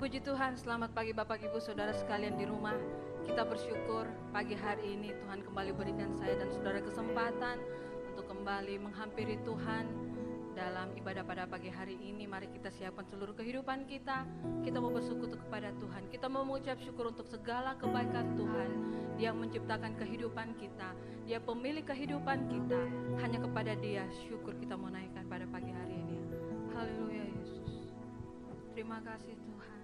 Puji Tuhan, selamat pagi Bapak Ibu Saudara sekalian di rumah. Kita bersyukur pagi hari ini Tuhan kembali berikan saya dan saudara kesempatan untuk kembali menghampiri Tuhan dalam ibadah pada pagi hari ini. Mari kita siapkan seluruh kehidupan kita. Kita mau bersyukur kepada Tuhan. Kita mau mengucap syukur untuk segala kebaikan Tuhan. Dia menciptakan kehidupan kita. Dia pemilik kehidupan kita. Hanya kepada Dia syukur kita mau naikkan pada pagi hari ini. Haleluya Yesus. Terima kasih Tuhan.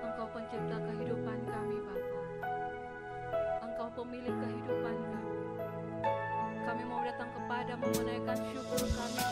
Engkau pencipta kehidupan kami Bapa. Engkau pemilik kehidupan kami. Kami mau datang kepadamu menaikkan syukur kami.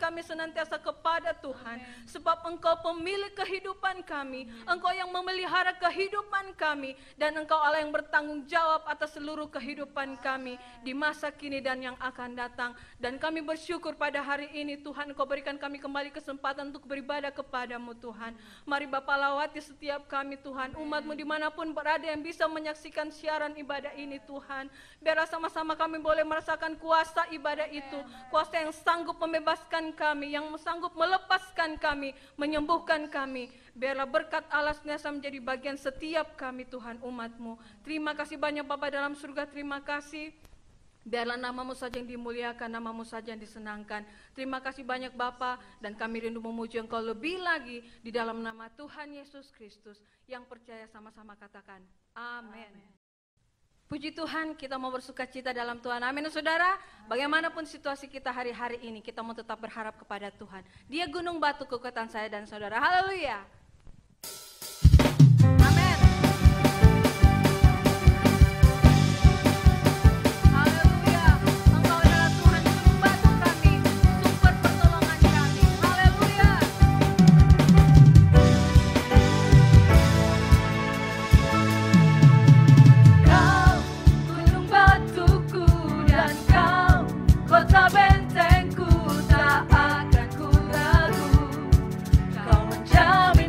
kami senantiasa kepada Tuhan. Sebab Engkau pemilik kehidupan kami, Engkau yang memelihara kehidupan kami, dan Engkau Allah yang bertanggung jawab atas seluruh kehidupan kami di masa kini dan yang akan datang. Dan kami bersyukur pada hari ini Tuhan, Engkau berikan kami kembali kesempatan untuk beribadah kepadamu Tuhan. Mari Bapa lawati setiap kami Tuhan, umat-Mu dimanapun berada yang bisa menyaksikan siaran ibadah ini Tuhan. Biarlah sama-sama kami boleh merasakan kuasa ibadah itu, kuasa yang sanggup membebaskan kami, yang sanggup melepaskan kami, menyembuhkan kami. Biarlah berkat Allah senantiasa menjadi bagian setiap kami Tuhan, umat-Mu. Terima kasih banyak Bapa dalam surga, terima kasih. Biarlah nama-Mu saja yang dimuliakan, nama-Mu saja yang disenangkan. Terima kasih banyak Bapa, dan kami rindu memuji Engkau lebih lagi di dalam nama Tuhan Yesus Kristus. Yang percaya sama-sama katakan, amin. Puji Tuhan, kita mau bersuka cita dalam Tuhan. Amin saudara. Bagaimanapun situasi kita hari-hari ini, kita mau tetap berharap kepada Tuhan. Dia gunung batu kekuatan saya dan saudara. Haleluya. Amin. Haleluya. Engkau adalah Tuhan, gunung batu kami, sumber pertolongan kami. Haleluya. Kota bentengku tak akan ku ragu, Kau menjamin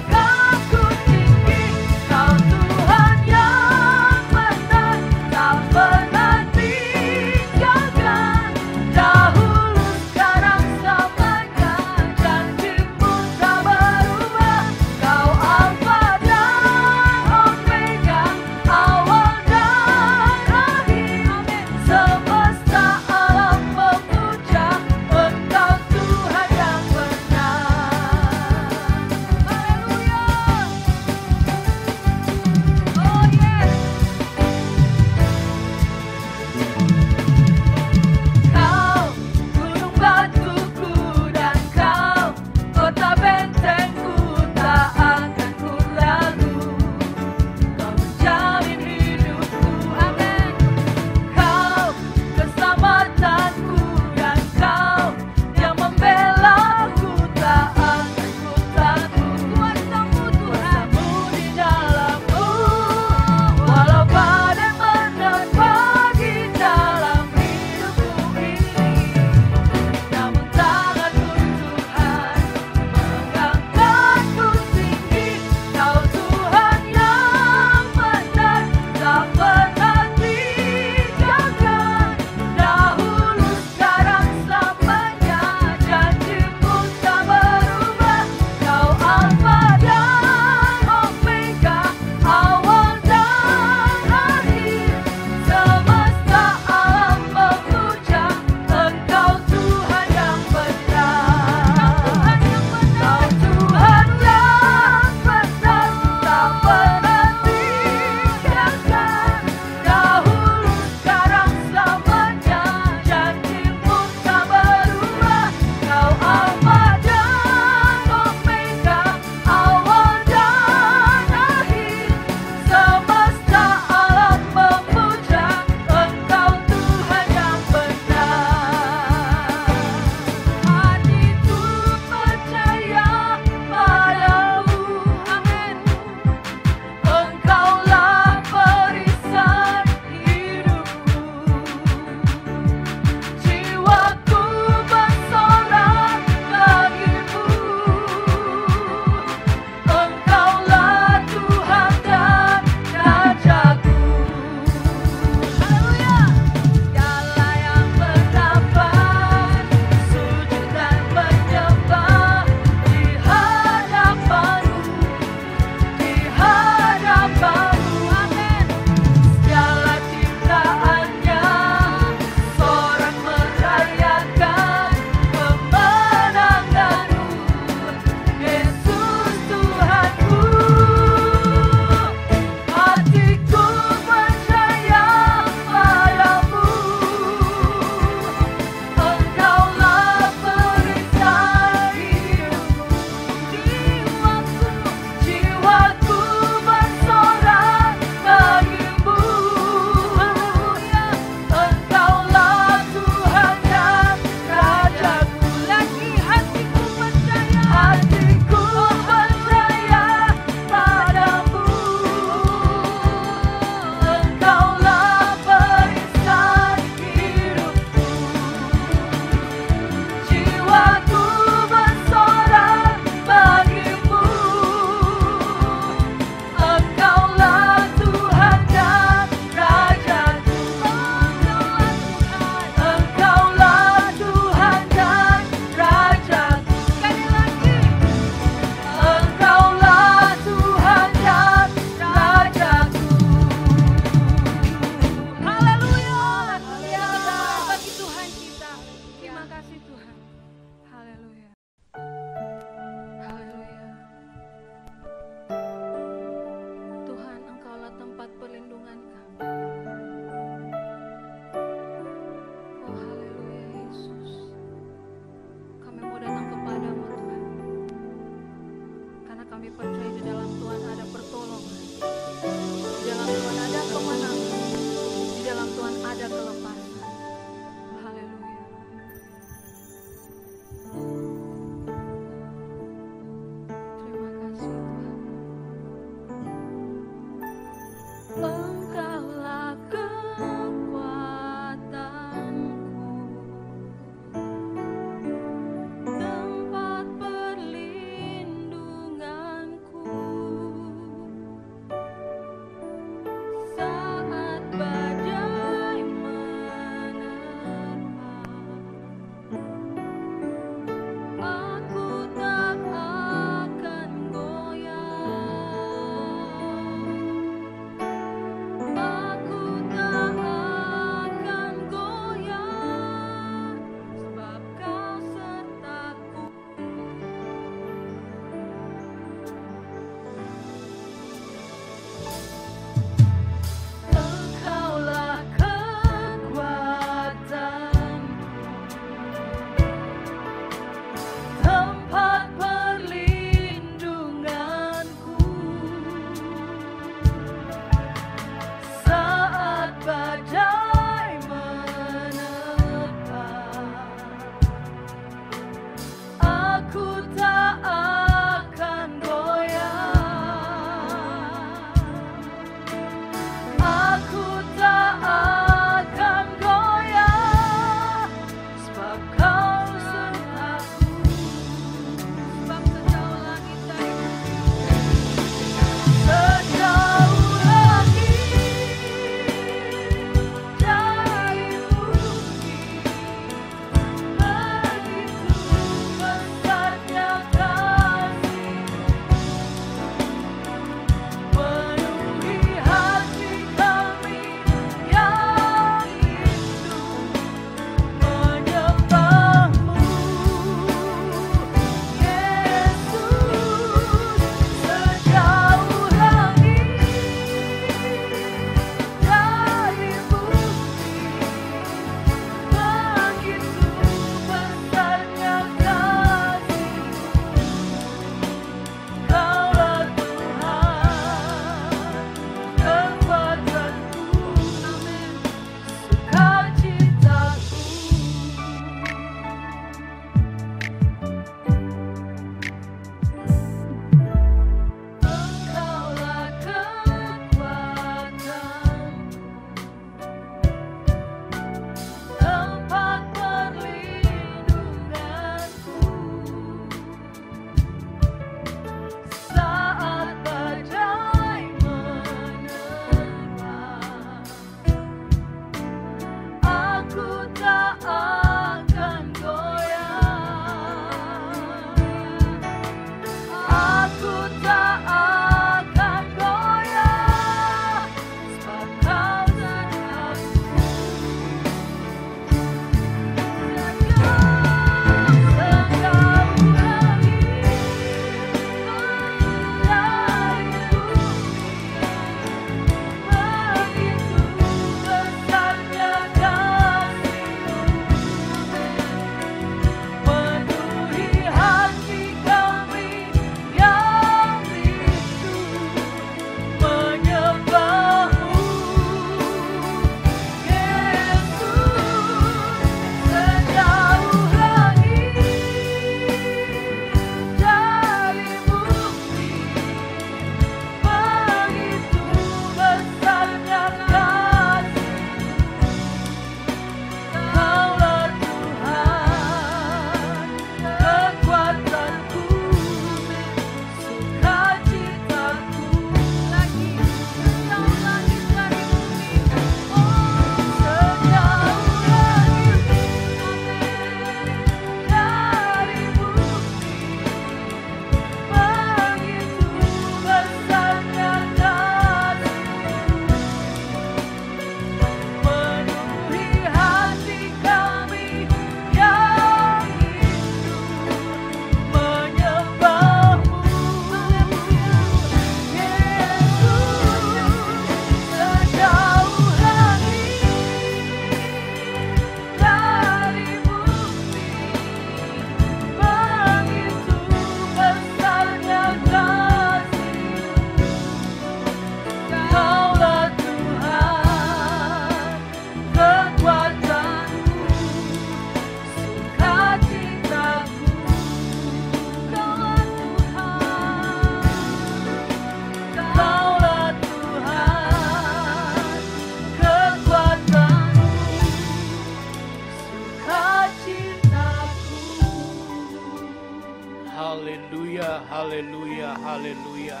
Haleluya, haleluya, haleluya.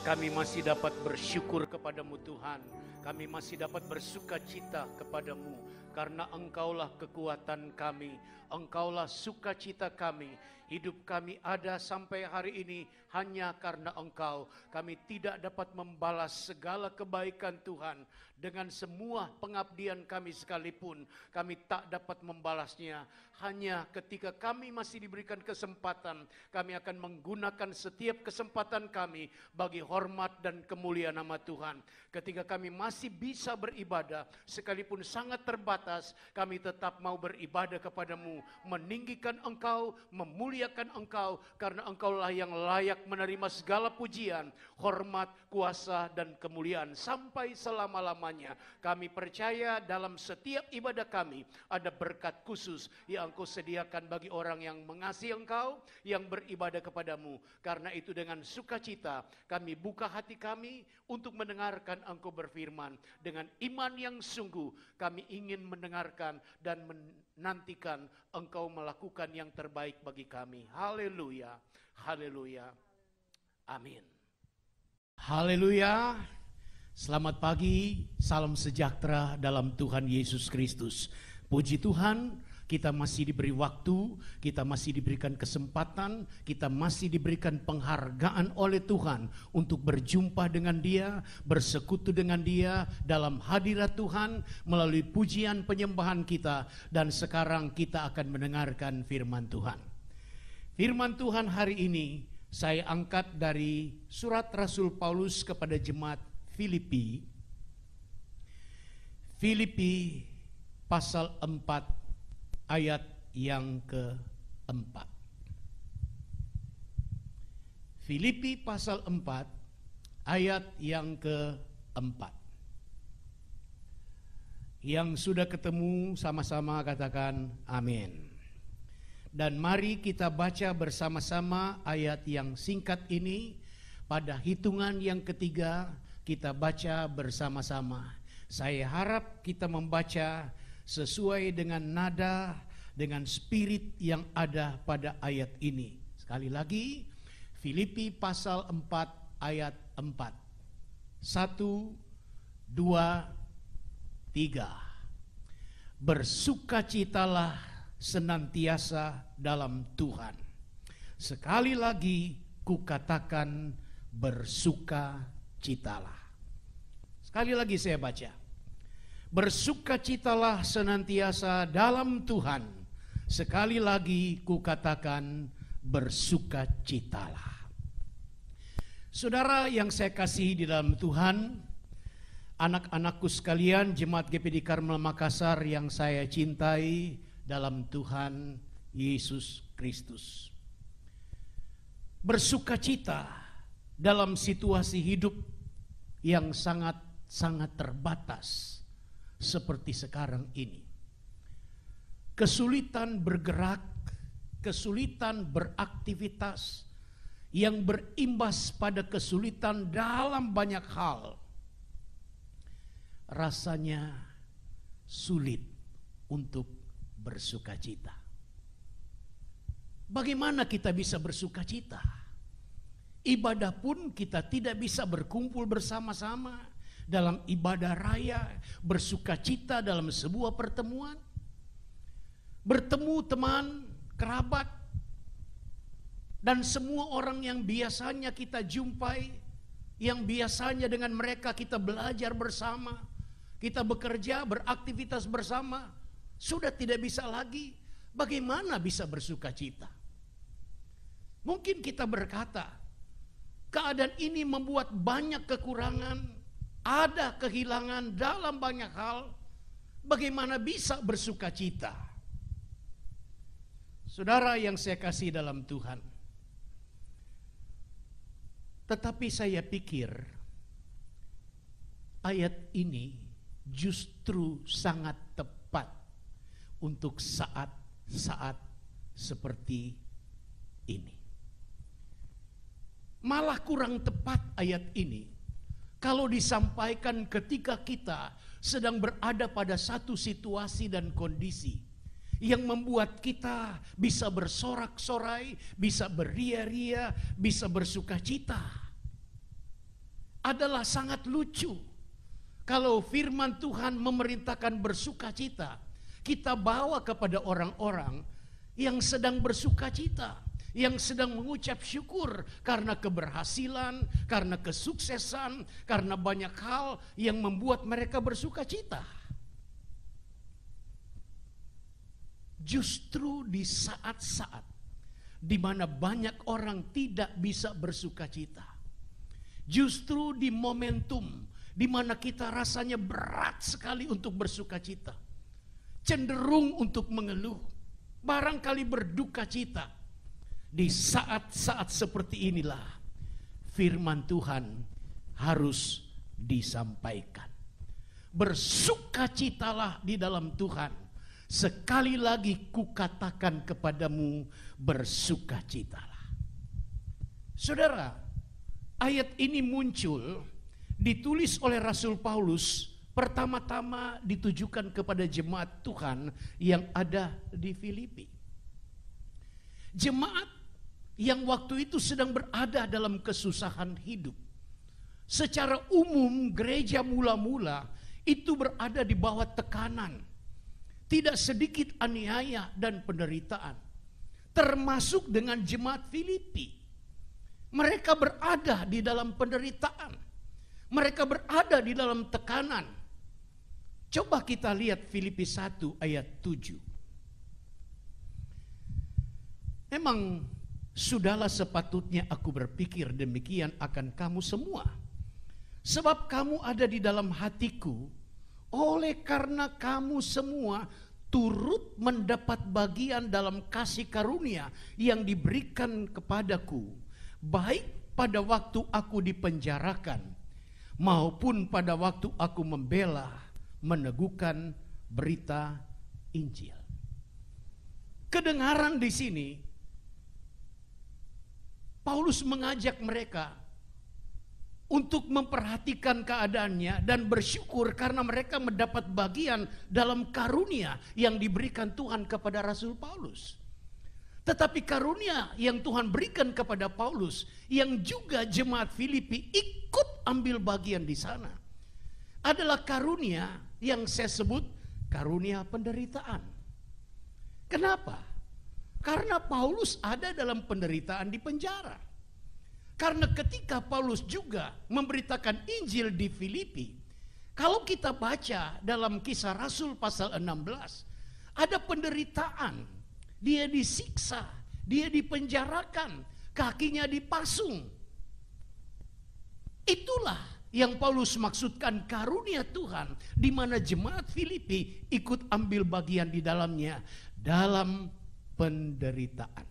Kami masih dapat bersyukur kepadamu Tuhan. Kami masih dapat bersuka cita kepadamu. Karena Engkaulah kekuatan kami. Engkaulah sukacita kami. Hidup kami ada sampai hari ini hanya karena Engkau. Kami tidak dapat membalas segala kebaikan Tuhan. Dengan semua pengabdian kami sekalipun, kami tak dapat membalasnya. Hanya ketika kami masih diberikan kesempatan, kami akan menggunakan setiap kesempatan kami bagi hormat dan kemuliaan nama Tuhan. Ketika kami masih bisa beribadah, sekalipun sangat terbatas, kami tetap mau beribadah kepadamu, meninggikan Engkau, memuliakan Engkau, karena Engkaulah yang layak menerima segala pujian, hormat, kuasa, dan kemuliaan sampai selama-lamanya. Kami percaya dalam setiap ibadah kami ada berkat khusus yang Engkau sediakan bagi orang yang mengasihi Engkau, yang beribadah kepadamu. Karena itu dengan sukacita kami buka hati kami untuk mendengarkan Engkau berfirman. Dengan iman yang sungguh kami ingin mendengarkan dan menantikan Engkau melakukan yang terbaik bagi kami. Haleluya, haleluya, amin. Haleluya. Selamat pagi, salam sejahtera dalam Tuhan Yesus Kristus. Puji Tuhan, kita masih diberi waktu, kita masih diberikan kesempatan, kita masih diberikan penghargaan oleh Tuhan untuk berjumpa dengan Dia, bersekutu dengan Dia dalam hadirat Tuhan melalui pujian penyembahan kita. Dan sekarang kita akan mendengarkan firman Tuhan. Firman Tuhan hari ini saya angkat dari surat Rasul Paulus kepada jemaat Filipi. Filipi pasal 4 ayat yang keempat. Filipi pasal 4 ayat yang keempat. Yang sudah ketemu sama-sama katakan amin. Dan mari kita baca bersama-sama ayat yang singkat ini. Pada hitungan yang ketiga kita baca bersama-sama. Saya harap kita membaca sesuai dengan nada, dengan spirit yang ada pada ayat ini. Sekali lagi, Filipi pasal 4 ayat 4. 1, 2, 3. Bersukacitalah senantiasa dalam Tuhan. Sekali lagi kukatakan bersukacitalah. Sekali lagi saya baca. Bersukacitalah senantiasa dalam Tuhan. Sekali lagi kukatakan bersukacitalah. Saudara yang saya kasihi di dalam Tuhan, anak-anakku sekalian, jemaat GPD Karmel Makassar yang saya cintai dalam Tuhan Yesus Kristus. Bersukacita dalam situasi hidup yang sangat terbatas seperti sekarang ini. Kesulitan bergerak, kesulitan beraktivitas yang berimbas pada kesulitan dalam banyak hal. Rasanya sulit untuk bersukacita. Bagaimana kita bisa bersukacita? Ibadah pun kita tidak bisa berkumpul bersama-sama dalam ibadah raya, bersukacita dalam sebuah pertemuan. Bertemu teman, kerabat, dan semua orang yang biasanya kita jumpai, yang biasanya dengan mereka kita belajar bersama, kita bekerja, beraktivitas bersama, sudah tidak bisa lagi. Bagaimana bisa bersukacita? Mungkin kita berkata, keadaan ini membuat banyak kekurangan, ada kehilangan dalam banyak hal. Bagaimana bisa bersukacita? Saudara yang saya kasih dalam Tuhan, tetapi saya pikir ayat ini justru sangat tepat untuk saat-saat seperti ini. Malah kurang tepat ayat ini kalau disampaikan ketika kita sedang berada pada satu situasi dan kondisi yang membuat kita bisa bersorak-sorai, bisa beria-ria, bisa bersuka cita. Adalah sangat lucu kalau firman Tuhan memerintahkan bersuka cita, kita bawa kepada orang-orang yang sedang bersuka cita, yang sedang mengucap syukur karena keberhasilan, karena kesuksesan, karena banyak hal yang membuat mereka bersuka cita. Justru di saat-saat di mana banyak orang tidak bisa bersuka cita, justru di momentum di mana kita rasanya berat sekali untuk bersuka cita, cenderung untuk mengeluh, barangkali berduka cita. Di saat-saat seperti inilah firman Tuhan harus disampaikan. Bersukacitalah di dalam Tuhan. Sekali lagi kukatakan kepadamu, bersukacitalah. Saudara, ayat ini muncul, ditulis oleh Rasul Paulus, pertama-tama ditujukan kepada jemaat Tuhan yang ada di Filipi. Jemaat yang waktu itu sedang berada dalam kesusahan hidup. Secara umum gereja mula-mula itu berada di bawah tekanan. Tidak sedikit aniaya dan penderitaan. Termasuk dengan jemaat Filipi. Mereka berada di dalam penderitaan. Mereka berada di dalam tekanan. Coba kita lihat Filipi 1 ayat 7. Memang sudahlah sepatutnya aku berpikir demikian akan kamu semua. Sebab kamu ada di dalam hatiku, oleh karena kamu semua turut mendapat bagian dalam kasih karunia yang diberikan kepadaku, baik pada waktu aku dipenjarakan, maupun pada waktu aku membela, meneguhkan berita Injil. Kedengaran di sini, Paulus mengajak mereka untuk memperhatikan keadaannya dan bersyukur karena mereka mendapat bagian dalam karunia yang diberikan Tuhan kepada Rasul Paulus. Tetapi karunia yang Tuhan berikan kepada Paulus, yang juga jemaat Filipi ikut ambil bagian di sana, adalah karunia yang saya sebut karunia penderitaan. Kenapa? Karena Paulus ada dalam penderitaan di penjara. Karena ketika Paulus juga memberitakan Injil di Filipi, kalau kita baca dalam Kisah Rasul pasal 16, ada penderitaan. Dia disiksa, dia dipenjarakan, kakinya dipasung. Itulah yang Paulus maksudkan karunia Tuhan, di mana jemaat Filipi ikut ambil bagian di dalamnya dalam penderitaan.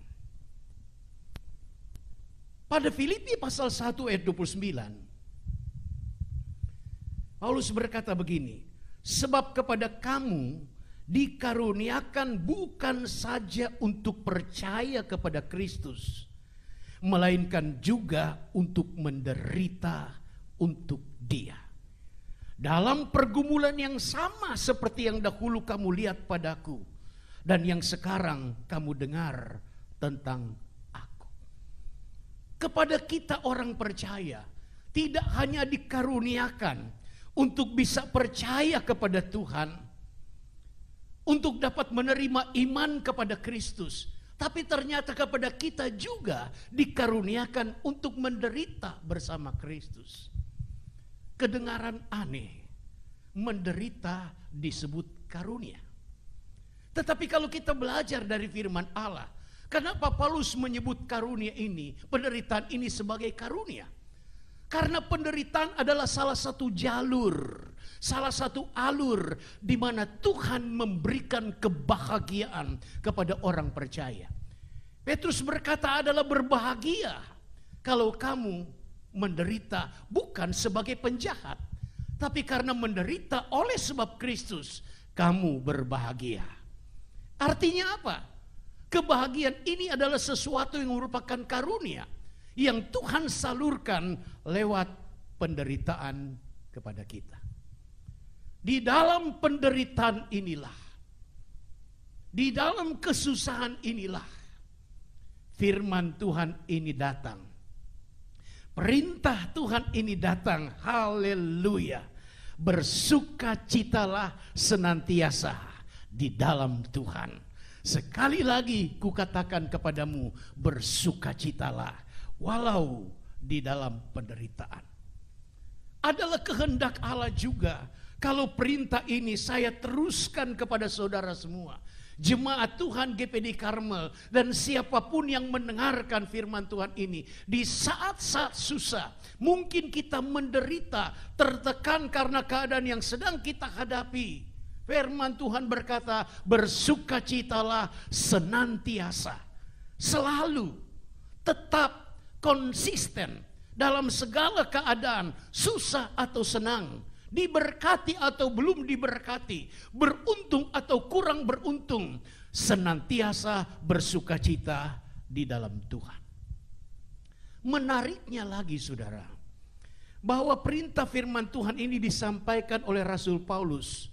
Pada Filipi pasal 1 ayat 29, Paulus berkata begini, sebab kepada kamu dikaruniakan bukan saja untuk percaya kepada Kristus, melainkan juga untuk menderita untuk Dia. Dalam pergumulan yang sama seperti yang dahulu kamu lihat padaku, dan yang sekarang kamu dengar tentang aku. Kepada kita orang percaya, tidak hanya dikaruniakan untuk bisa percaya kepada Tuhan, untuk dapat menerima iman kepada Kristus, tapi ternyata kepada kita juga dikaruniakan untuk menderita bersama Kristus. Kedengaran aneh, menderita disebut karunia. Tetapi kalau kita belajar dari firman Allah, kenapa Paulus menyebut karunia ini, penderitaan ini sebagai karunia? Karena penderitaan adalah salah satu jalur, salah satu alur di mana Tuhan memberikan kebahagiaan kepada orang percaya. Petrus berkata adalah berbahagia kalau kamu menderita bukan sebagai penjahat, tapi karena menderita oleh sebab Kristus, kamu berbahagia. Artinya apa? Kebahagiaan ini adalah sesuatu yang merupakan karunia yang Tuhan salurkan lewat penderitaan kepada kita. Di dalam penderitaan inilah Di dalam kesusahan inilah firman Tuhan ini datang. Perintah Tuhan ini datang. Haleluya. Bersukacitalah senantiasa di dalam Tuhan. Sekali lagi kukatakan kepadamu, bersukacitalah walau di dalam penderitaan. Adalah kehendak Allah juga kalau perintah ini saya teruskan kepada saudara semua, jemaat Tuhan GPD Karmel, dan siapapun yang mendengarkan firman Tuhan ini. Di saat-saat susah, mungkin kita menderita, tertekan karena keadaan yang sedang kita hadapi. Firman Tuhan berkata, bersukacitalah senantiasa. Selalu, tetap konsisten dalam segala keadaan, susah atau senang, diberkati atau belum diberkati, beruntung atau kurang beruntung, senantiasa bersukacita di dalam Tuhan. Menariknya lagi saudara, bahwa perintah firman Tuhan ini disampaikan oleh Rasul Paulus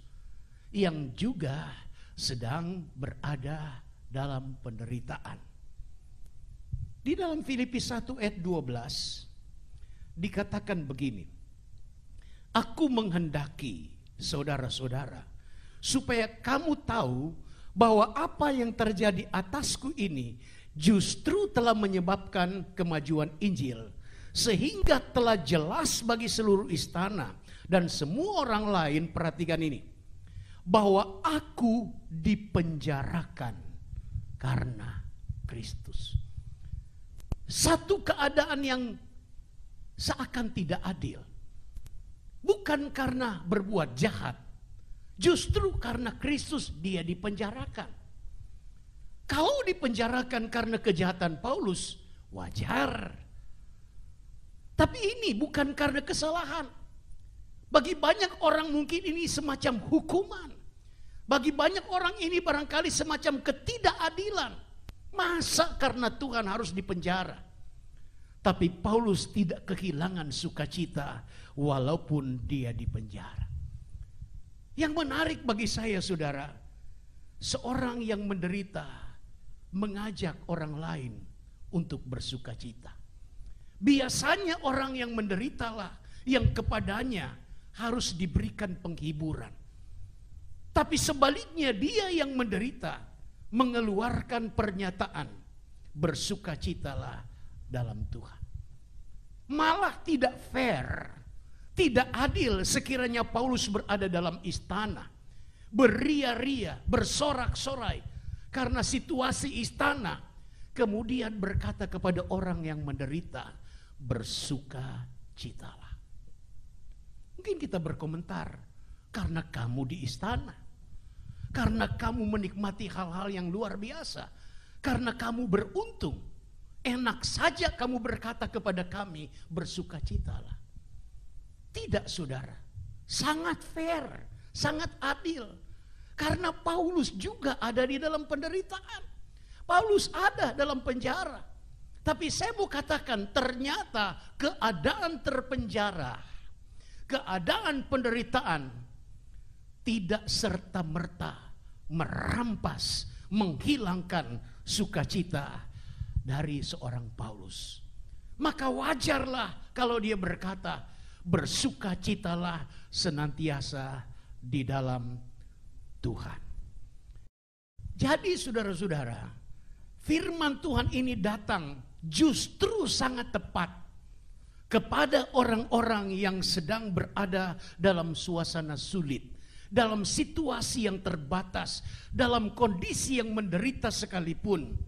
yang juga sedang berada dalam penderitaan. Di dalam Filipi 1 ayat 12 dikatakan begini, aku menghendaki saudara-saudara supaya kamu tahu bahwa apa yang terjadi atasku ini justru telah menyebabkan kemajuan Injil, sehingga telah jelas bagi seluruh istana dan semua orang lain, perhatikan ini, bahwa aku dipenjarakan karena Kristus. Satu keadaan yang seakan tidak adil. Bukan karena berbuat jahat, justru karena Kristus dia dipenjarakan. Kalau dipenjarakan karena kejahatan Paulus, wajar. Tapi ini bukan karena kesalahan. Bagi banyak orang mungkin ini semacam hukuman. Bagi banyak orang ini barangkali semacam ketidakadilan. Masa karena Tuhan harus dipenjara? Tapi Paulus tidak kehilangan sukacita walaupun dia dipenjara. Yang menarik bagi saya saudara, seorang yang menderita mengajak orang lain untuk bersukacita. Biasanya orang yang menderitalah yang kepadanya harus diberikan penghiburan. Tapi sebaliknya dia yang menderita mengeluarkan pernyataan, bersukacitalah dalam Tuhan. Malah tidak fair, tidak adil sekiranya Paulus berada dalam istana, beria-ria, bersorak-sorai karena situasi istana, kemudian berkata kepada orang yang menderita, bersukacitalah. Mungkin kita berkomentar, karena kamu di istana, karena kamu menikmati hal-hal yang luar biasa, karena kamu beruntung, enak saja kamu berkata kepada kami, bersukacitalah. Tidak saudara, sangat fair, sangat adil. Karena Paulus juga ada di dalam penderitaan. Paulus ada dalam penjara. Tapi saya mau katakan, ternyata keadaan terpenjara, keadaan penderitaan tidak serta-merta merampas, menghilangkan sukacita dari seorang Paulus. Maka wajarlah kalau dia berkata, bersukacitalah senantiasa di dalam Tuhan. Jadi saudara-saudara, firman Tuhan ini datang justru sangat tepat kepada orang-orang yang sedang berada dalam suasana sulit, dalam situasi yang terbatas, dalam kondisi yang menderita sekalipun.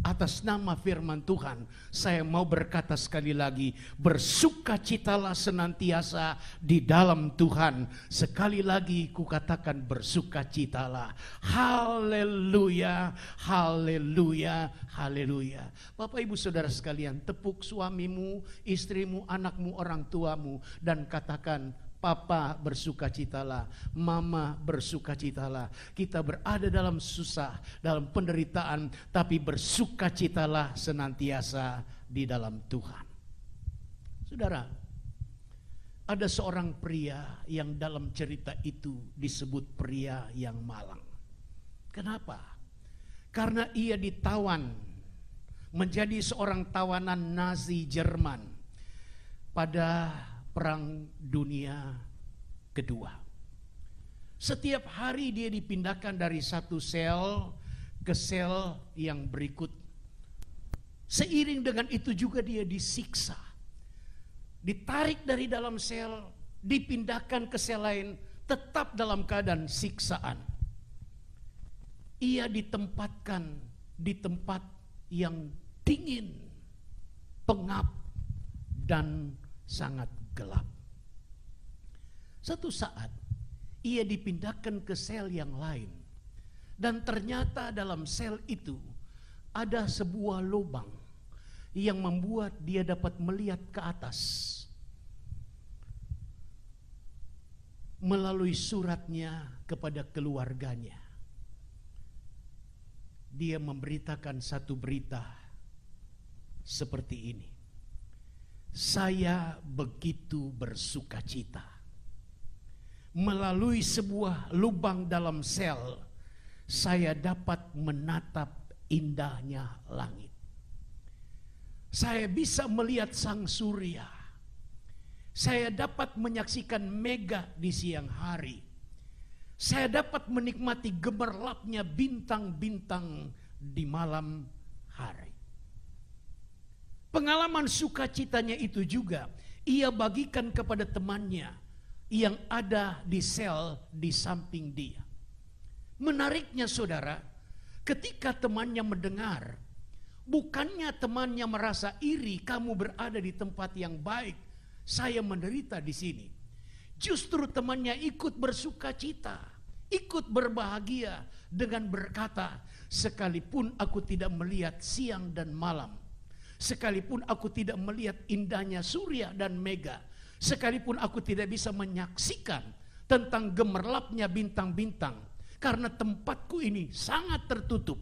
Atas nama firman Tuhan, saya mau berkata sekali lagi, bersukacitalah senantiasa di dalam Tuhan. Sekali lagi kukatakan, bersukacitalah. Haleluya, haleluya, haleluya. Bapak ibu saudara sekalian, tepuk suamimu, istrimu, anakmu, orang tuamu, dan katakan, Papa bersukacitalah, Mama bersukacitalah. Kita berada dalam susah, dalam penderitaan, tapi bersukacitalah senantiasa di dalam Tuhan. Saudara, ada seorang pria yang dalam cerita itu disebut pria yang malang. Kenapa? karena ia ditawan menjadi seorang tawanan Nazi Jerman pada Perang Dunia Kedua. Setiap hari dia dipindahkan dari satu sel ke sel yang berikut. Seiring dengan itu juga dia disiksa. Ditarik dari dalam sel, dipindahkan ke sel lain, tetap dalam keadaan siksaan. Ia ditempatkan di tempat yang dingin, pengap, dan sangat gelap. Satu saat ia dipindahkan ke sel yang lain, dan ternyata dalam sel itu ada sebuah lubang yang membuat dia dapat melihat ke atas melalui suratnya kepada keluarganya. Dia memberitakan satu berita seperti ini. Saya begitu bersukacita. Melalui sebuah lubang dalam sel, saya dapat menatap indahnya langit. Saya bisa melihat sang surya. Saya dapat menyaksikan mega di siang hari. Saya dapat menikmati gemerlapnya bintang-bintang di malam hari. Pengalaman sukacitanya itu juga ia bagikan kepada temannya yang ada di sel di samping dia. Menariknya saudara, ketika temannya mendengar, bukannya temannya merasa iri kamu berada di tempat yang baik, saya menderita di sini. Justru temannya ikut bersukacita, ikut berbahagia dengan berkata, sekalipun aku tidak melihat siang dan malam, sekalipun aku tidak melihat indahnya surya dan mega, sekalipun aku tidak bisa menyaksikan tentang gemerlapnya bintang-bintang, karena tempatku ini sangat tertutup,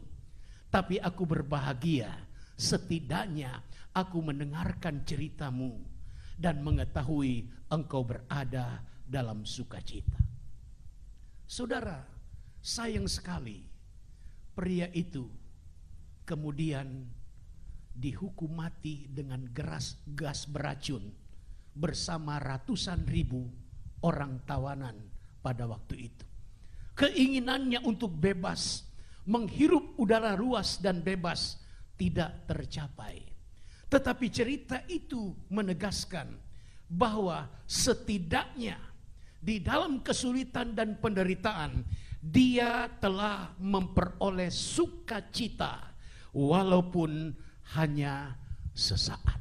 tapi aku berbahagia, setidaknya aku mendengarkan ceritamu dan mengetahui engkau berada dalam sukacita. Saudara, sayang sekali pria itu kemudian dihukum mati dengan gas beracun bersama ratusan ribu orang tawanan pada waktu itu. Keinginannya untuk bebas, menghirup udara luas dan bebas tidak tercapai. Tetapi cerita itu menegaskan bahwa setidaknya di dalam kesulitan dan penderitaan dia telah memperoleh sukacita walaupun hanya sesaat.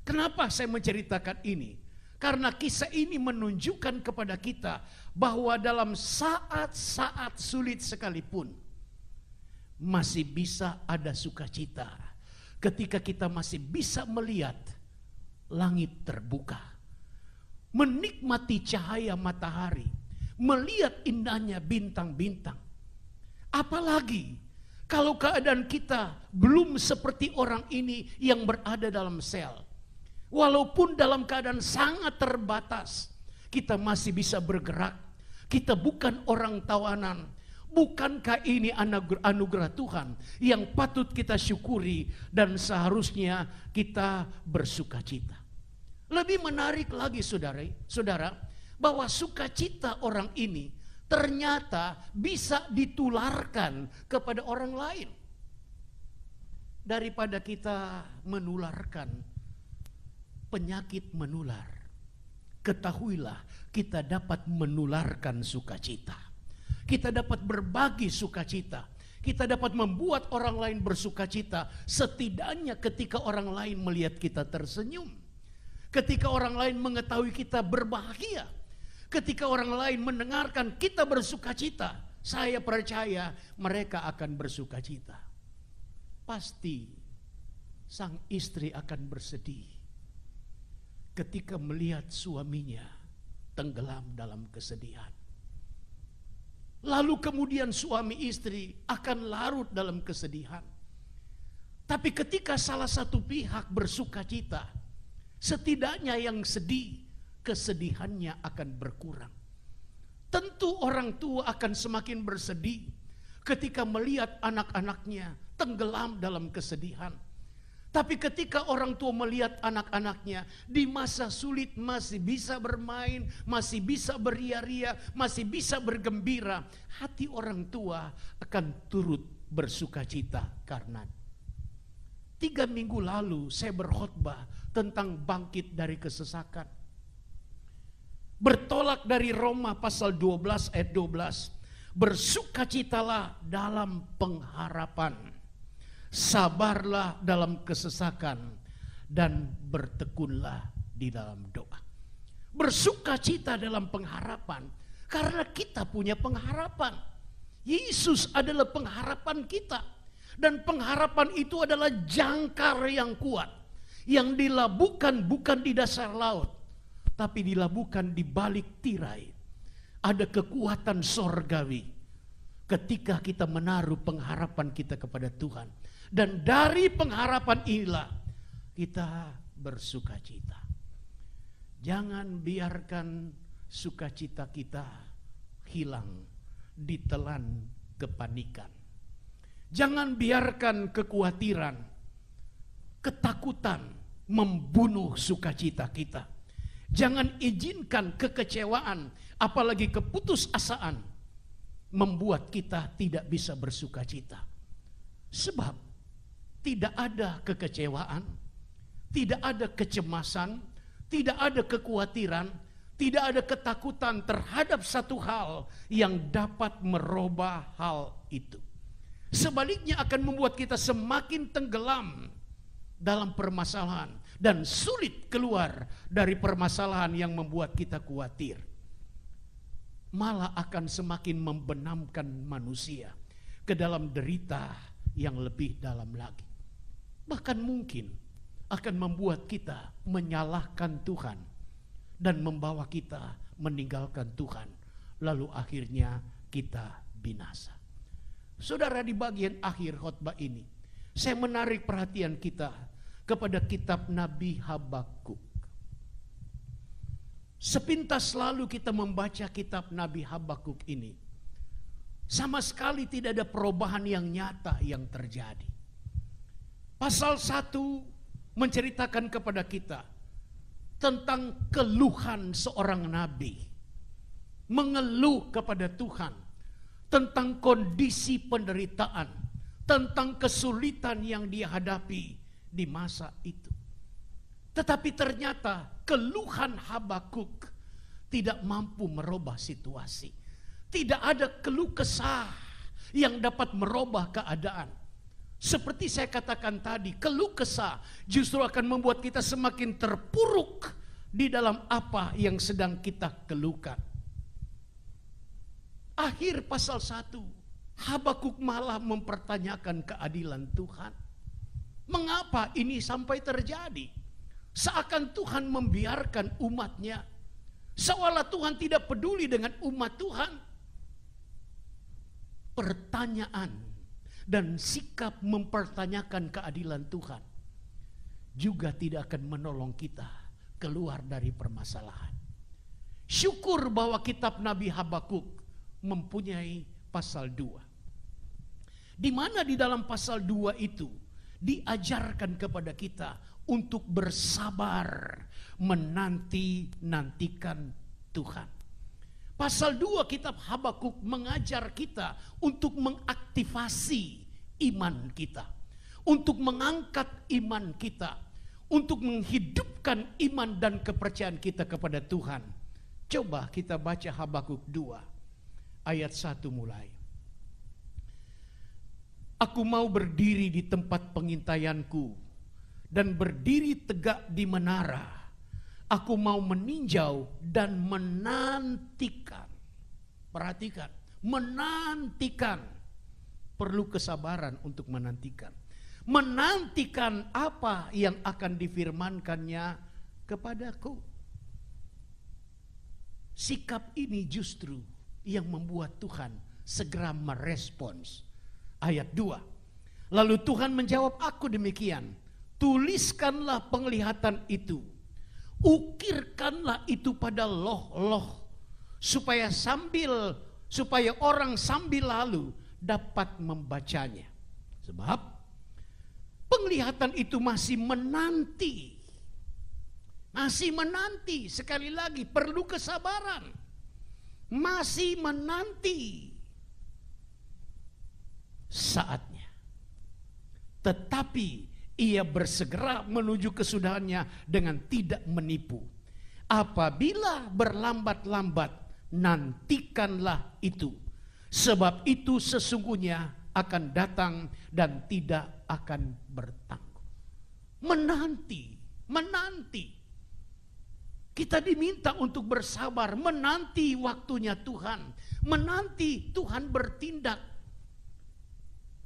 Kenapa saya menceritakan ini? Karena kisah ini menunjukkan kepada kita bahwa dalam saat-saat sulit sekalipun masih bisa ada sukacita. Ketika kita masih bisa melihat langit terbuka, menikmati cahaya matahari, melihat indahnya bintang-bintang. Apalagi kalau keadaan kita belum seperti orang ini yang berada dalam sel. Walaupun dalam keadaan sangat terbatas, kita masih bisa bergerak. Kita bukan orang tawanan. Bukankah ini anugerah Tuhan yang patut kita syukuri dan seharusnya kita bersukacita. Lebih menarik lagi saudara, bahwa sukacita orang ini ternyata bisa ditularkan kepada orang lain. Daripada kita menularkan penyakit menular, ketahuilah kita dapat menularkan sukacita. Kita dapat berbagi sukacita. Kita dapat membuat orang lain bersukacita. Setidaknya ketika orang lain melihat kita tersenyum. Ketika orang lain mengetahui kita berbahagia. Ketika orang lain mendengarkan kita bersukacita. Saya percaya mereka akan bersukacita. Pasti sang istri akan bersedih ketika melihat suaminya tenggelam dalam kesedihan. Lalu kemudian suami istri akan larut dalam kesedihan. Tapi ketika salah satu pihak bersukacita, setidaknya yang sedih, kesedihannya akan berkurang. Tentu orang tua akan semakin bersedih ketika melihat anak-anaknya tenggelam dalam kesedihan. Tapi ketika orang tua melihat anak-anaknya di masa sulit masih bisa bermain, masih bisa beria-ria, masih bisa bergembira, hati orang tua akan turut bersukacita karena 3 minggu lalu saya berkhotbah tentang bangkit dari kesesakan. Bertolak dari Roma pasal 12 ayat 12. Bersukacitalah dalam pengharapan, sabarlah dalam kesesakan, dan bertekunlah di dalam doa. Bersukacita dalam pengharapan karena kita punya pengharapan. Yesus adalah pengharapan kita. Dan pengharapan itu adalah jangkar yang kuat, yang dilabuhkan bukan di dasar laut, tapi dilabuhkan di balik tirai. Ada kekuatan sorgawi ketika kita menaruh pengharapan kita kepada Tuhan. Dan dari pengharapan inilah kita bersukacita. Jangan biarkan sukacita kita hilang ditelan kepanikan. Jangan biarkan kekhawatiran, ketakutan membunuh sukacita kita. Jangan izinkan kekecewaan, apalagi keputusasaan membuat kita tidak bisa bersukacita. Sebab tidak ada kekecewaan, tidak ada kecemasan, tidak ada kekhawatiran, tidak ada ketakutan terhadap satu hal yang dapat merubah hal itu. Sebaliknya akan membuat kita semakin tenggelam dalam permasalahan dan sulit keluar dari permasalahan yang membuat kita khawatir. Malah akan semakin membenamkan manusia ke dalam derita yang lebih dalam lagi. Bahkan mungkin akan membuat kita menyalahkan Tuhan dan membawa kita meninggalkan Tuhan, lalu akhirnya kita binasa. Saudara, di bagian akhir khotbah ini saya menarik perhatian kita kepada kitab Nabi Habakuk. Sepintas lalu kita membaca kitab Nabi Habakuk ini, sama sekali tidak ada perubahan yang nyata yang terjadi. Pasal 1 menceritakan kepada kita tentang keluhan seorang nabi, mengeluh kepada Tuhan tentang kondisi penderitaan, tentang kesulitan yang dia hadapi di masa itu. Tetapi ternyata keluhan Habakuk tidak mampu merubah situasi. Tidak ada keluh kesah yang dapat merubah keadaan. Seperti saya katakan tadi, keluh kesah justru akan membuat kita semakin terpuruk di dalam apa yang sedang kita keluhkan. Akhir pasal 1, Habakuk malah mempertanyakan keadilan Tuhan. Mengapa ini sampai terjadi? Seakan Tuhan membiarkan umatnya, seolah Tuhan tidak peduli dengan umat Tuhan. Pertanyaan dan sikap mempertanyakan keadilan Tuhan juga tidak akan menolong kita keluar dari permasalahan. Syukur bahwa kitab Nabi Habakuk mempunyai pasal 2. Di mana di dalam pasal 2 itu diajarkan kepada kita untuk bersabar menanti-nantikan Tuhan. Pasal 2 kitab Habakuk mengajar kita untuk mengaktifasi iman kita, untuk mengangkat iman kita, untuk menghidupkan iman dan kepercayaan kita kepada Tuhan. Coba kita baca Habakuk 2 ayat 1 mulai. Aku mau berdiri di tempat pengintaianku dan berdiri tegak di menara. Aku mau meninjau dan menantikan. Perhatikan, menantikan. Perlu kesabaran untuk menantikan. Menantikan apa yang akan difirmankannya kepadaku. Sikap ini justru yang membuat Tuhan segera merespons. Ayat 2. Lalu Tuhan menjawab aku demikian. Tuliskanlah penglihatan itu. Ukirkanlah itu pada loh-loh. Supaya orang sambil lalu dapat membacanya. Sebab penglihatan itu masih menanti. Masih menanti, sekali lagi perlu kesabaran. Masih menanti saatnya. Tetapi ia bersegera menuju kesudahannya dengan tidak menipu. Apabila berlambat-lambat, nantikanlah itu. Sebab itu sesungguhnya akan datang dan tidak akan bertanggung. Menanti. Kita diminta untuk bersabar, menanti waktunya Tuhan, menanti Tuhan bertindak.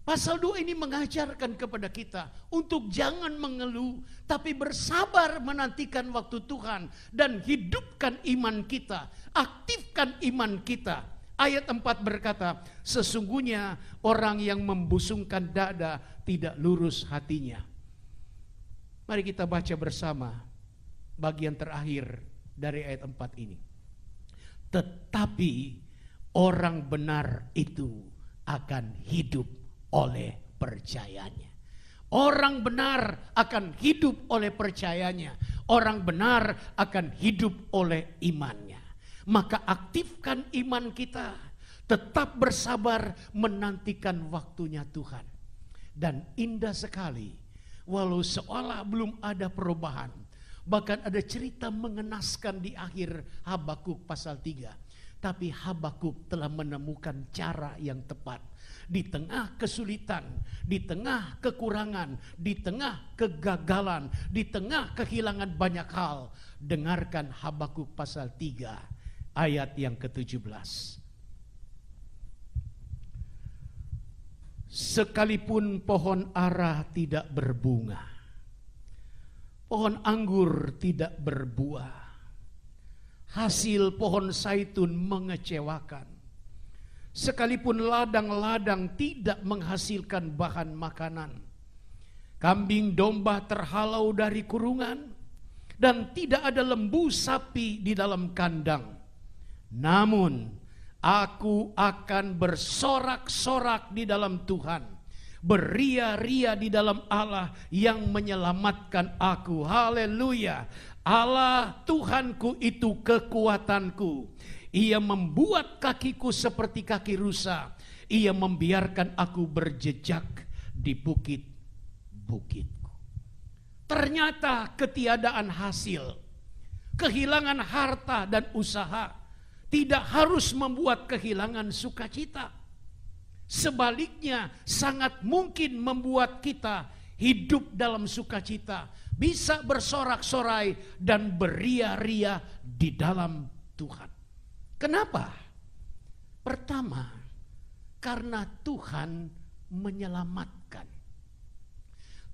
Pasal 2 ini mengajarkan kepada kita untuk jangan mengeluh, tapi bersabar menantikan waktu Tuhan dan hidupkan iman kita, aktifkan iman kita. Ayat 4 berkata, sesungguhnya orang yang membusungkan dada tidak lurus hatinya. Mari kita baca bersama bagian terakhir dari ayat 4 ini. Tetapi orang benar itu akan hidup oleh percayanya. Orang benar akan hidup oleh percayanya. Orang benar akan hidup oleh imannya. Maka aktifkan iman kita. Tetap bersabar menantikan waktunya Tuhan. Dan indah sekali, walau seolah belum ada perubahan, bahkan ada cerita mengenaskan di akhir Habakuk pasal 3. Tapi Habakuk telah menemukan cara yang tepat. Di tengah kesulitan, di tengah kekurangan, di tengah kegagalan, di tengah kehilangan banyak hal. Dengarkan Habakuk pasal 3 ayat yang ke-17. Sekalipun pohon ara tidak berbunga, pohon anggur tidak berbuah, hasil pohon zaitun mengecewakan, sekalipun ladang-ladang tidak menghasilkan bahan makanan, kambing domba terhalau dari kurungan, dan tidak ada lembu sapi di dalam kandang. Namun aku akan bersorak-sorak di dalam Tuhan, beria-ria di dalam Allah yang menyelamatkan aku. Haleluya. Allah Tuhanku itu kekuatanku. Ia membuat kakiku seperti kaki rusa. Ia membiarkan aku berjejak di bukit-bukitku. Ternyata ketiadaan hasil, kehilangan harta dan usaha tidak harus membuat kehilangan sukacita. Sebaliknya sangat mungkin membuat kita hidup dalam sukacita, bisa bersorak-sorai dan beria-ria di dalam Tuhan. Kenapa? Pertama, karena Tuhan menyelamatkan.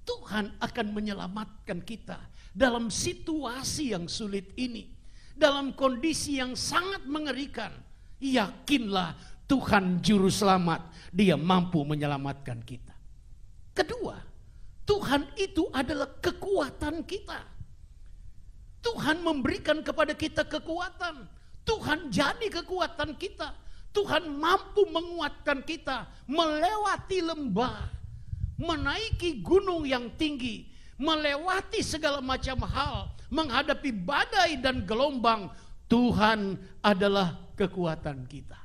Tuhan akan menyelamatkan kita dalam situasi yang sulit ini, dalam kondisi yang sangat mengerikan. Yakinlah Tuhan juru selamat, Dia mampu menyelamatkan kita. Kedua, Tuhan itu adalah kekuatan kita. Tuhan memberikan kepada kita kekuatan. Tuhan jadi kekuatan kita. Tuhan mampu menguatkan kita melewati lembah, menaiki gunung yang tinggi, melewati segala macam hal, menghadapi badai dan gelombang. Tuhan adalah kekuatan kita.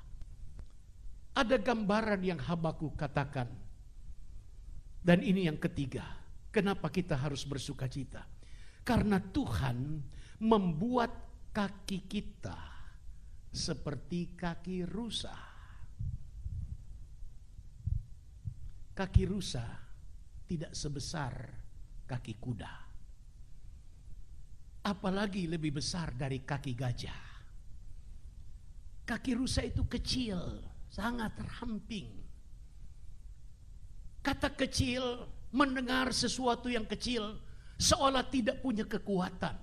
Ada gambaran yang Habakuk katakan. Dan ini yang ketiga. Kenapa kita harus bersukacita? Karena Tuhan membuat kaki kita seperti kaki rusa. Kaki rusa tidak sebesar kaki kuda. Apalagi lebih besar dari kaki gajah. Kaki rusa itu kecil, sangat ramping. Kata kecil, mendengar sesuatu yang kecil, seolah tidak punya kekuatan.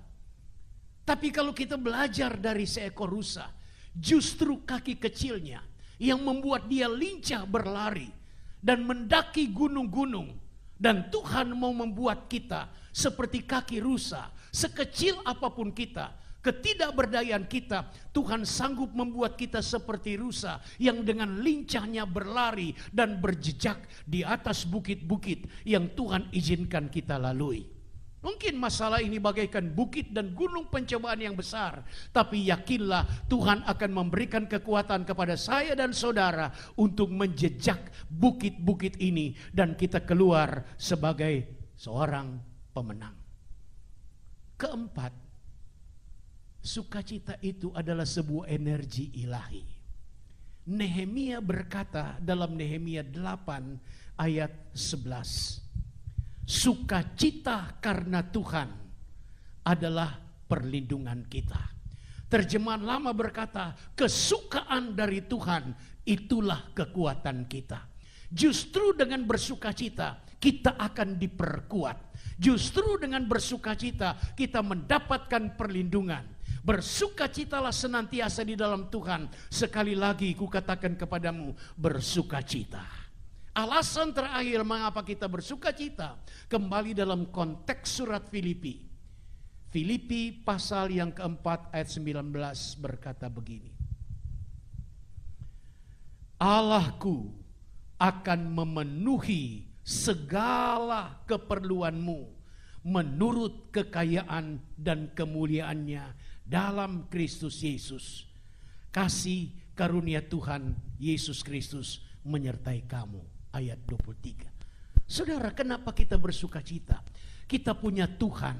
Tapi kalau kita belajar dari seekor rusa, justru kaki kecilnya yang membuat dia lincah berlari dan mendaki gunung-gunung. Dan Tuhan mau membuat kita seperti kaki rusa, sekecil apapun kita. ketidakberdayaan kita, Tuhan sanggup membuat kita seperti rusa yang dengan lincahnya berlari dan berjejak di atas bukit-bukit yang Tuhan izinkan kita lalui. Mungkin masalah ini bagaikan bukit dan gunung pencobaan yang besar, tapi yakinlah Tuhan akan memberikan kekuatan kepada saya dan saudara untuk menjejak bukit-bukit ini dan kita keluar sebagai seorang pemenang. Keempat, sukacita itu adalah sebuah energi ilahi. Nehemia berkata dalam Nehemia 8 ayat 11, sukacita karena Tuhan adalah perlindungan kita. Terjemahan lama berkata, kesukaan dari Tuhan itulah kekuatan kita. Justru dengan bersukacita kita akan diperkuat. Justru dengan bersukacita kita mendapatkan perlindungan. Bersukacitalah senantiasa di dalam Tuhan. Sekali lagi kukatakan kepadamu, bersukacita. Alasan terakhir mengapa kita bersukacita, kembali dalam konteks surat Filipi. Filipi pasal yang keempat ayat 19 berkata begini. Allahku akan memenuhi segala keperluanmu menurut kekayaan dan kemuliaannya dalam Kristus Yesus. Kasih karunia Tuhan Yesus Kristus menyertai kamu. Ayat 23. Saudara, kenapa kita bersukacita? Kita punya Tuhan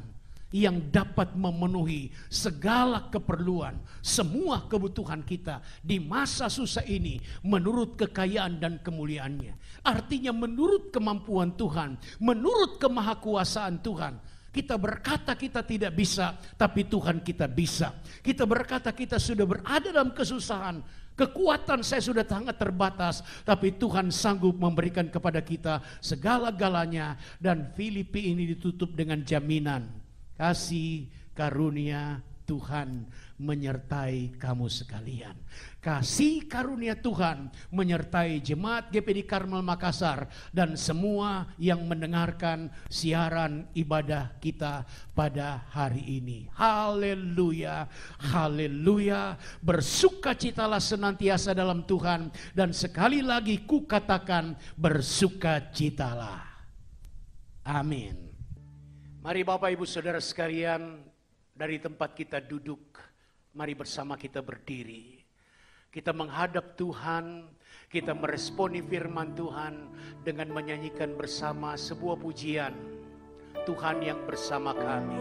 yang dapat memenuhi segala keperluan, semua kebutuhan kita di masa susah ini menurut kekayaan dan kemuliaannya. Artinya menurut kemampuan Tuhan, menurut kemahakuasaan Tuhan. Kita berkata kita tidak bisa, tapi Tuhan kita bisa. Kita berkata kita sudah berada dalam kesusahan, kekuatan saya sudah sangat terbatas, tapi Tuhan sanggup memberikan kepada kita segala-galanya. Dan Filipi ini ditutup dengan jaminan, kasih karunia Tuhan menyertai kamu sekalian. Kasih karunia Tuhan menyertai jemaat GPD Karmel Makassar dan semua yang mendengarkan siaran ibadah kita pada hari ini. Haleluya, haleluya. Bersukacitalah senantiasa dalam Tuhan, dan sekali lagi ku katakan bersukacitalah. Amin. Mari Bapak Ibu Saudara sekalian, dari tempat kita duduk, mari bersama kita berdiri. Kita menghadap Tuhan, kita meresponi firman Tuhan dengan menyanyikan bersama sebuah pujian. Tuhan yang bersama kami.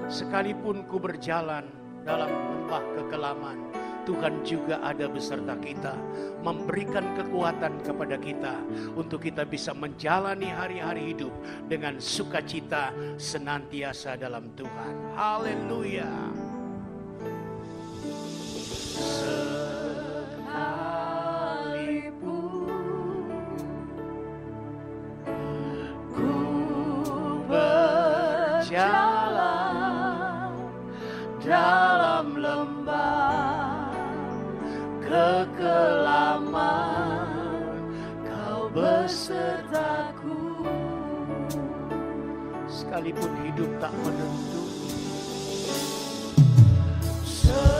Sekalipun ku berjalan dalam lembah kekelaman, Tuhan juga ada beserta kita, memberikan kekuatan kepada kita untuk kita bisa menjalani hari-hari hidup dengan sukacita senantiasa dalam Tuhan. Haleluya. Sekalipun ku berjalan dalam lembah kekelaman, kau besertaku. Sekalipun hidup tak menentu, sekalipun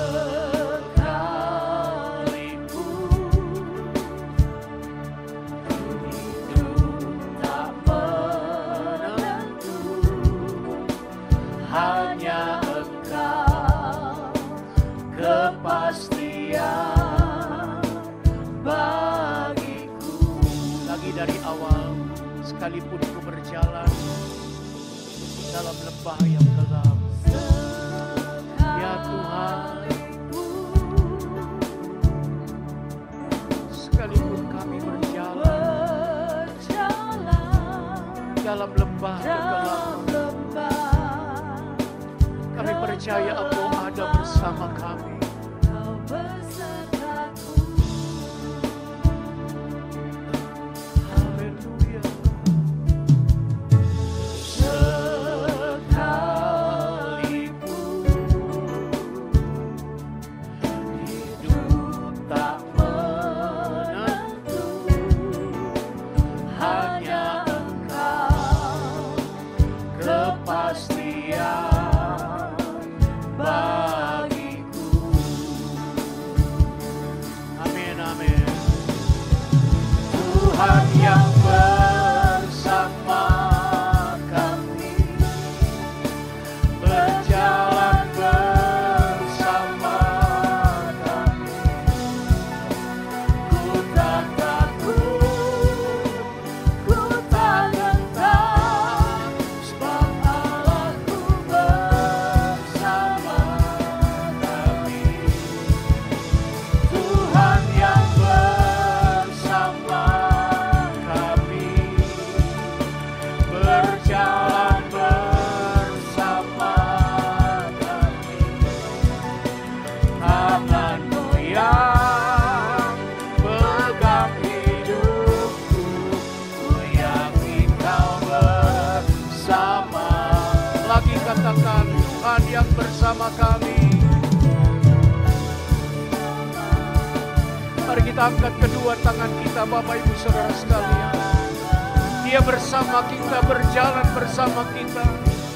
hidup tak menentu, hanya Engkau kepastian bagiku. Lagi dari awal, sekalipun ku berjalan dalam lembah yang gelap, ya Tuhan, sekalipun kami berjalan dalam lembah kegelapan, kami percaya Engkau ada bersama kami. Kepastian bersama kami. Mari kita angkat kedua tangan kita, Bapak Ibu Saudara sekalian. Dia bersama kita, berjalan bersama kita,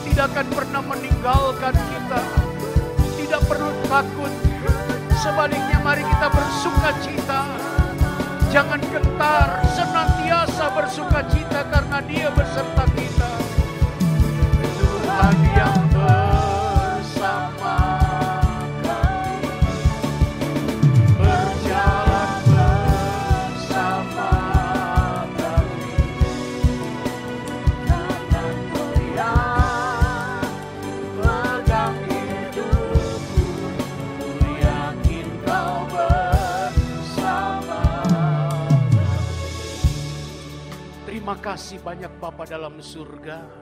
tidak akan pernah meninggalkan kita. Tidak perlu takut, sebaliknya mari kita bersuka cita. Jangan gentar, senantiasa bersuka cita karena Dia beserta kita. Tuhan yang bersama kami, berjalan bersama kami. Tangan Tuhan pegang hidupku, ku yakin Kau bersama kami. Terima kasih banyak Bapa dalam surga.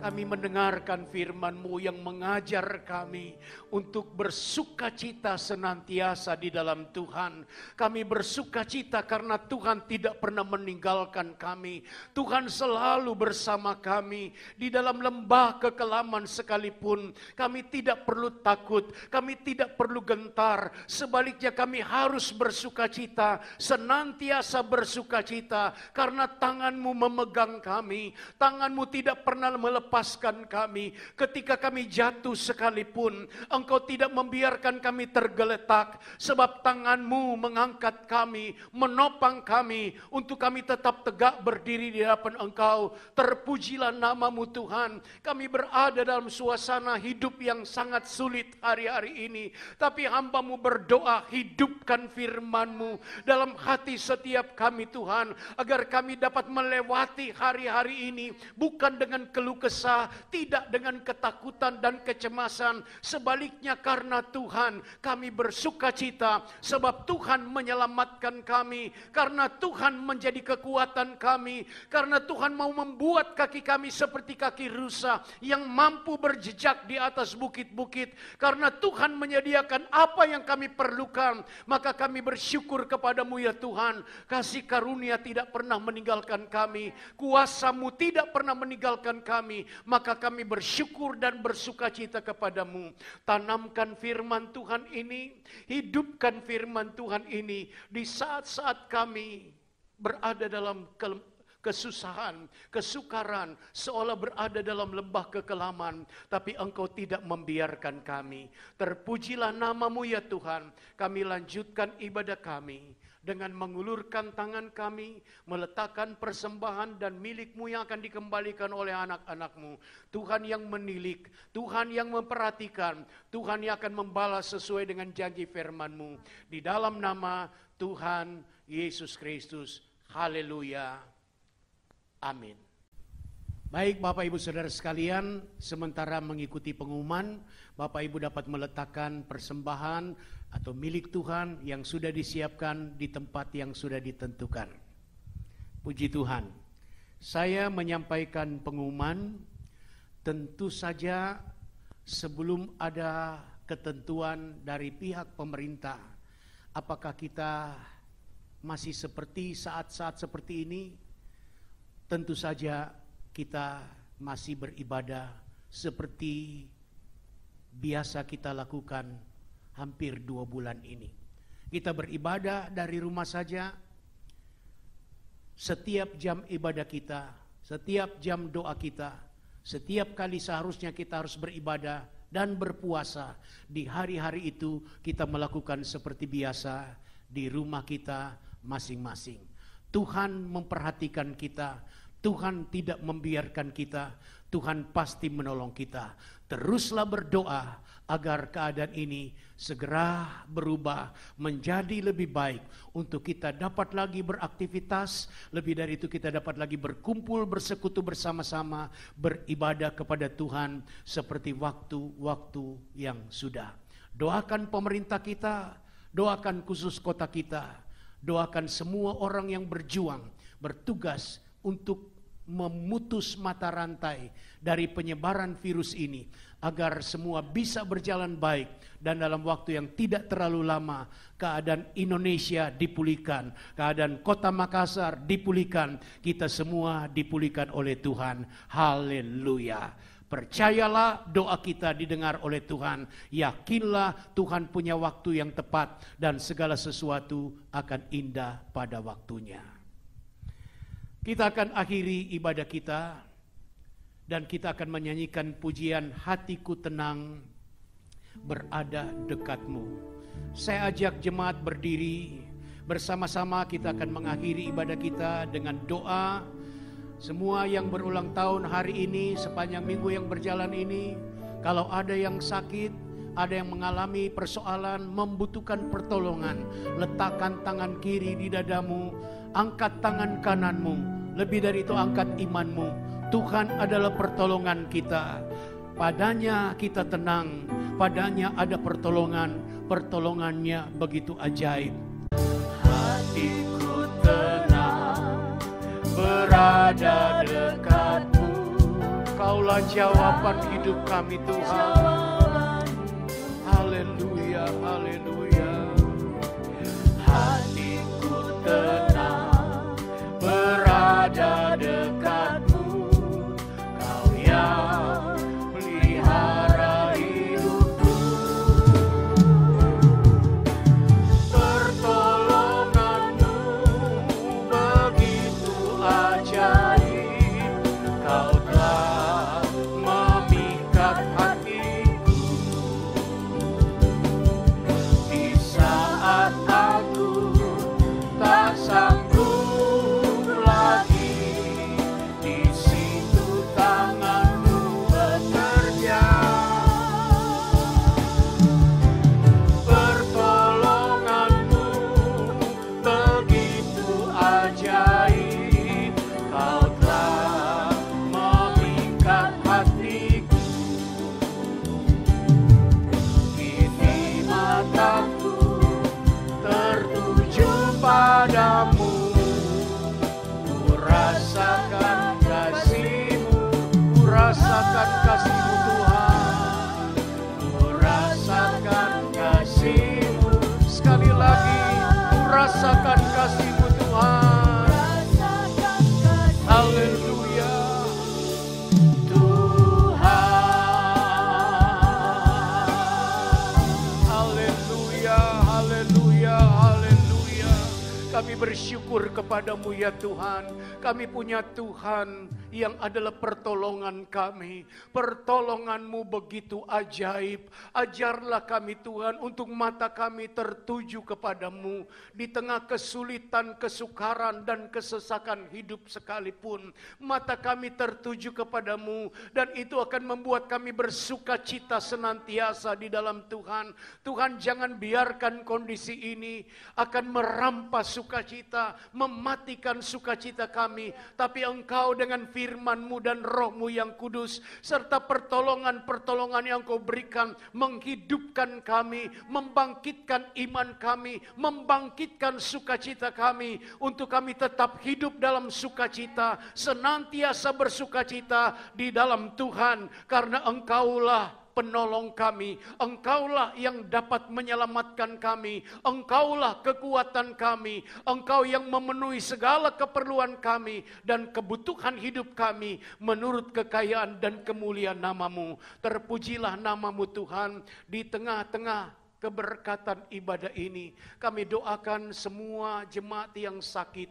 Kami mendengarkan firman-Mu yang mengajar kami untuk bersukacita senantiasa di dalam Tuhan. Kami bersukacita karena Tuhan tidak pernah meninggalkan kami. Tuhan selalu bersama kami. Di dalam lembah kekelaman sekalipun, kami tidak perlu takut, kami tidak perlu gentar. Sebaliknya kami harus bersukacita, senantiasa bersukacita. Karena tangan-Mu memegang kami, tangan-Mu tidak pernah melepaskan kami. Ketika kami jatuh sekalipun, Engkau tidak membiarkan kami tergeletak, sebab tangan-Mu mengangkat kami, menopang kami, untuk kami tetap tegak berdiri di hadapan Engkau. Terpujilah nama-Mu Tuhan. Kami berada dalam suasana hidup yang sangat sulit hari-hari ini, tapi hamba-Mu berdoa, hidupkan firman-Mu dalam hati setiap kami Tuhan, agar kami dapat melewati hari-hari ini bukan dengan keluh kesah, tidak dengan ketakutan dan kecemasan. Sebaliknya karena Tuhan kami bersukacita, sebab Tuhan menyelamatkan kami, karena Tuhan menjadi kekuatan kami, karena Tuhan mau membuat kaki kami seperti kaki rusa yang mampu berjejak di atas bukit-bukit. Karena Tuhan menyediakan apa yang kami perlukan, maka kami bersyukur kepadamu ya Tuhan. Kasih karunia tidak pernah meninggalkan kami, kuasa-Mu tidak pernah meninggalkan kami, maka kami bersyukur dan bersukacita kepadamu. Tanamkan firman Tuhan ini, hidupkan firman Tuhan ini di saat-saat kami berada dalam kesusahan, kesukaran, seolah berada dalam lembah kekelaman, tapi Engkau tidak membiarkan kami. Terpujilah nama-Mu ya Tuhan. Kami lanjutkan ibadah kami dengan mengulurkan tangan kami, meletakkan persembahan dan milik-Mu yang akan dikembalikan oleh anak-anak-Mu. Tuhan yang menilik, Tuhan yang memperhatikan, Tuhan yang akan membalas sesuai dengan janji firman-Mu. Di dalam nama Tuhan Yesus Kristus. Haleluya. Amin. Baik Bapak Ibu Saudara sekalian, sementara mengikuti pengumuman, Bapak Ibu dapat meletakkan persembahan atau milik Tuhan yang sudah disiapkan di tempat yang sudah ditentukan. Puji Tuhan. Saya menyampaikan pengumuman, tentu saja sebelum ada ketentuan dari pihak pemerintah, apakah kita masih seperti saat-saat seperti ini? Tentu saja kita masih beribadah seperti biasa kita lakukan hampir 2 bulan ini. Kita beribadah dari rumah saja. Setiap jam ibadah kita, setiap jam doa kita, setiap kali seharusnya kita harus beribadah dan berpuasa. Di hari-hari itu kita melakukan seperti biasa di rumah kita masing-masing. Tuhan memperhatikan kita, Tuhan tidak membiarkan kita, Tuhan pasti menolong kita. Teruslah berdoa agar keadaan ini segera berubah menjadi lebih baik, untuk kita dapat lagi beraktivitas, lebih dari itu kita dapat lagi berkumpul, bersekutu bersama-sama, beribadah kepada Tuhan seperti waktu-waktu yang sudah. Doakan pemerintah kita, doakan khusus kota kita, doakan semua orang yang berjuang, bertugas untuk memutus mata rantai dari penyebaran virus ini, agar semua bisa berjalan baik, dan dalam waktu yang tidak terlalu lama keadaan Indonesia dipulihkan, keadaan kota Makassar dipulihkan, kita semua dipulihkan oleh Tuhan. Haleluya. Percayalah, doa kita didengar oleh Tuhan. Yakinlah Tuhan punya waktu yang tepat dan segala sesuatu akan indah pada waktunya. Kita akan akhiri ibadah kita dan kita akan menyanyikan pujian Hatiku Tenang Berada Dekatmu. Saya ajak jemaat berdiri, bersama-sama kita akan mengakhiri ibadah kita dengan doa. Semua yang berulang tahun hari ini, sepanjang minggu yang berjalan ini, kalau ada yang sakit, ada yang mengalami persoalan, membutuhkan pertolongan, letakkan tangan kiri di dadamu, angkat tangan kananmu, lebih dari itu angkat imanmu. Tuhan adalah pertolongan kita, padanya kita tenang, padanya ada pertolongan, pertolongannya begitu ajaib. Hatiku tenang berada dekatmu, Kaulah jawaban hidup kami Tuhan. Haleluya, haleluya. Hatiku tenang berada dekatmu, Kau yang pelihara hidupku. Pertolonganmu begitu ajaib, Kau telah memikat hatiku. Di saat aku tak sanggup lagi, di situ tanganmu bekerja. Pertolonganmu begitu ajaib, Kau telah memikat hatiku. Kini mataku tertuju padamu, ku rasakan kasih-Mu, ku rasakan kasih-Mu Tuhan, ku rasakan kasih-Mu. Sekali lagi, ku rasakan kasih-Mu Tuhan. Haleluya. Haleluya, haleluya, haleluya. Kami bersyukur kepadamu ya Tuhan. Kami punya Tuhan yang adalah pertolongan kami. Pertolongan-Mu begitu ajaib. Ajarlah kami Tuhan untuk mata kami tertuju kepadamu. Di tengah kesulitan, kesukaran, dan kesesakan hidup sekalipun, mata kami tertuju kepadamu. Dan itu akan membuat kami bersuka cita senantiasa di dalam Tuhan. Tuhan, jangan biarkan kondisi ini akan merampas sukacita, mematikan sukacita kami. Tapi Engkau dengan firman-Mu dan Roh-Mu yang kudus, serta pertolongan-pertolongan yang Kau berikan, menghidupkan kami, membangkitkan iman kami, membangkitkan sukacita kami, untuk kami tetap hidup dalam sukacita, senantiasa bersukacita di dalam Tuhan, karena Engkaulah penolong kami, Engkaulah yang dapat menyelamatkan kami, Engkaulah kekuatan kami, Engkau yang memenuhi segala keperluan kami dan kebutuhan hidup kami menurut kekayaan dan kemuliaan nama-Mu. Terpujilah nama-Mu Tuhan. Di tengah-tengah keberkatan ibadah ini, kami doakan semua jemaat yang sakit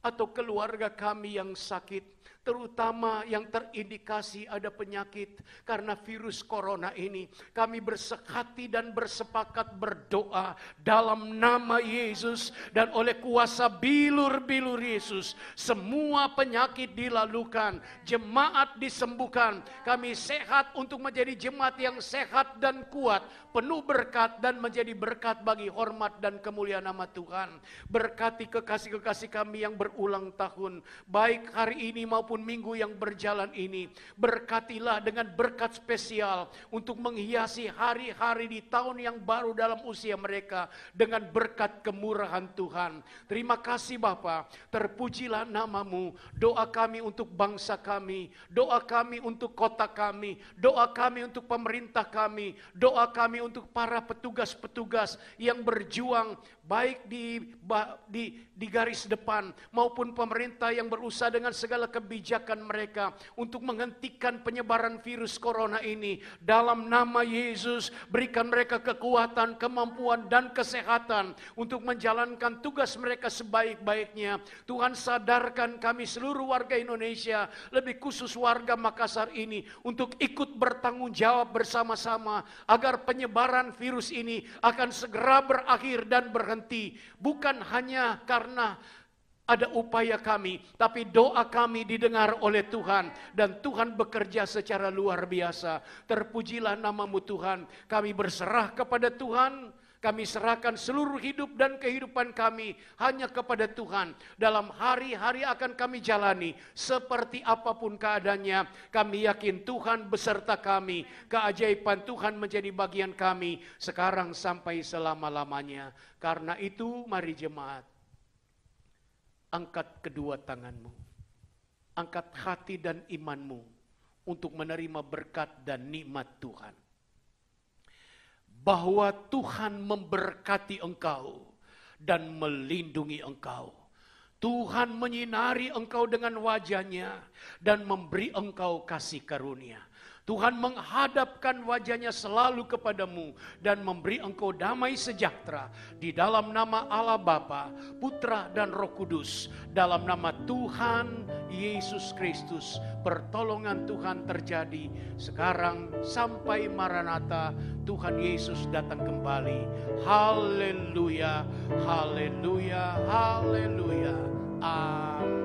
atau keluarga kami yang sakit, terutama yang terindikasi ada penyakit karena virus corona ini. Kami bersehati dan bersepakat berdoa dalam nama Yesus, dan oleh kuasa bilur-bilur Yesus, semua penyakit dilalukan, jemaat disembuhkan. Kami sehat untuk menjadi jemaat yang sehat dan kuat, penuh berkat dan menjadi berkat bagi hormat dan kemuliaan nama Tuhan. Berkati kekasih-kekasih kami yang berulang tahun, baik hari ini maupun minggu yang berjalan ini. Berkatilah dengan berkat spesial untuk menghiasi hari-hari di tahun yang baru dalam usia mereka dengan berkat kemurahan Tuhan. Terima kasih Bapa, terpujilah nama-Mu. Doa kami untuk bangsa kami, doa kami untuk kota kami, doa kami untuk pemerintah kami, doa kami untuk para petugas-petugas yang berjuang baik di garis depan maupun maupun pemerintah yang berusaha dengan segala kebijakan mereka untuk menghentikan penyebaran virus corona ini. Dalam nama Yesus, berikan mereka kekuatan, kemampuan, dan kesehatan untuk menjalankan tugas mereka sebaik-baiknya. Tuhan, sadarkan kami seluruh warga Indonesia, lebih khusus warga Makassar ini, untuk ikut bertanggung jawab bersama-sama agar penyebaran virus ini akan segera berakhir dan berhenti. Bukan hanya karena ada upaya kami, tapi doa kami didengar oleh Tuhan, dan Tuhan bekerja secara luar biasa. Terpujilah nama-Mu Tuhan. Kami berserah kepada Tuhan. Kami serahkan seluruh hidup dan kehidupan kami hanya kepada Tuhan. Dalam hari-hari akan kami jalani, seperti apapun keadaannya, kami yakin Tuhan beserta kami. Keajaiban Tuhan menjadi bagian kami sekarang sampai selama-lamanya. Karena itu mari jemaat, angkat kedua tanganmu, angkat hati dan imanmu untuk menerima berkat dan nikmat Tuhan. Bahwa Tuhan memberkati engkau dan melindungi engkau. Tuhan menyinari engkau dengan wajah-Nya dan memberi engkau kasih karunia. Tuhan menghadapkan wajah-Nya selalu kepadamu dan memberi engkau damai sejahtera. Di dalam nama Allah Bapa, Putra dan Roh Kudus, dalam nama Tuhan Yesus Kristus, pertolongan Tuhan terjadi sekarang sampai Maranatha, Tuhan Yesus datang kembali. Haleluya, haleluya, haleluya. Amin.